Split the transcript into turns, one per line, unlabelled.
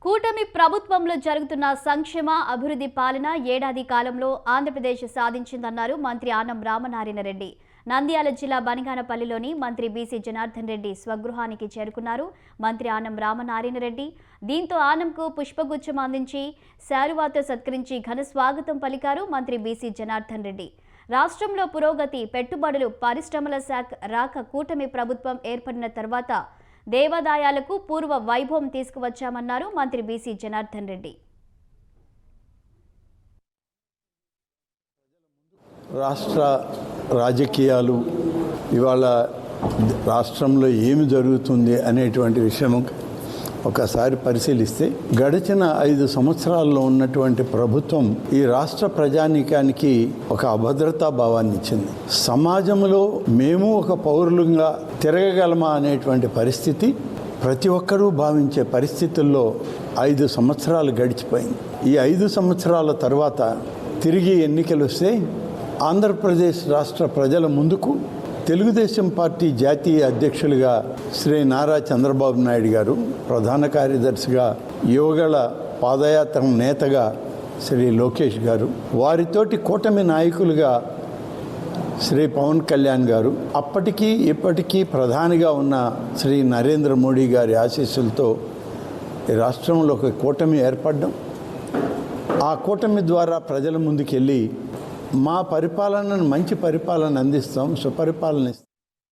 కూటమి ప్రభుత్వంలో జరుగుతున్న సంక్షేమ అభివృద్ధి పాలన ఏడాది కాలంలో ఆంధ్రప్రదేశ్ సాధించిందన్నారు మంత్రి ఆనం రామనారాయణ రెడ్డి. నంద్యాల జిల్లా బనిగానపల్లిలోని మంత్రి బీసీ జనార్దన్ రెడ్డి స్వగృహానికి చేరుకున్నారు మంత్రి ఆనం రామనారాయణ రెడ్డి. దీంతో ఆనంకు పుష్పగుచ్చం అందించి శాలువాతో సత్కరించి ఘన స్వాగతం పలికారు మంత్రి బీసీ జనార్దన్ రెడ్డి. రాష్ట్రంలో పురోగతి, పెట్టుబడులు, పరిశ్రమల శాఖ రాక కూటమి ప్రభుత్వం ఏర్పడిన తర్వాత దేవాదాయాలకు పూర్వ వైభవం తీసుకువచ్చామన్నారు మంత్రి బీసీ జనార్దన్ రెడ్డి.
రాష్ట్ర రాజకీయాలు ఇవాళ రాష్ట్రంలో ఏమి జరుగుతుంది అనేటువంటి విషయం ఒకసారి పరిశీలిస్తే గడిచిన 5 సంవత్సరాల్లో ఉన్నటువంటి ప్రభుత్వం ఈ రాష్ట్ర ప్రజానీకానికి ఒక అభద్రతా భావాన్ని ఇచ్చింది. సమాజంలో మేము ఒక పౌరులుగా తిరగగలమా అనేటువంటి పరిస్థితి ప్రతి ఒక్కరూ భావించే పరిస్థితుల్లో 5 సంవత్సరాలు గడిచిపోయింది. ఈ 5 సంవత్సరాల తర్వాత తిరిగి ఎన్నికలు వస్తే ఆంధ్రప్రదేశ్ రాష్ట్ర ప్రజల ముందుకు తెలుగుదేశం పార్టీ జాతీయ అధ్యక్షులుగా శ్రీ నారా చంద్రబాబు నాయుడు గారు, ప్రధాన కార్యదర్శిగా యువగళ పాదయాత్ర నేతగా శ్రీ లోకేష్ గారు, వారితోటి కూటమి నాయకులుగా శ్రీ పవన్ కళ్యాణ్ గారు, అప్పటికీ ఇప్పటికీ ప్రధానిగా ఉన్న శ్రీ నరేంద్ర మోడీ గారి ఆశీస్సులతో ఈ రాష్ట్రంలో ఒక కూటమి ఏర్పడడం, ఆ కూటమి ద్వారా ప్రజల ముందుకెళ్ళి మా పరిపాలనను మంచి పరిపాలన అందిస్తాం, సుపరిపాలన ఇస్తాం.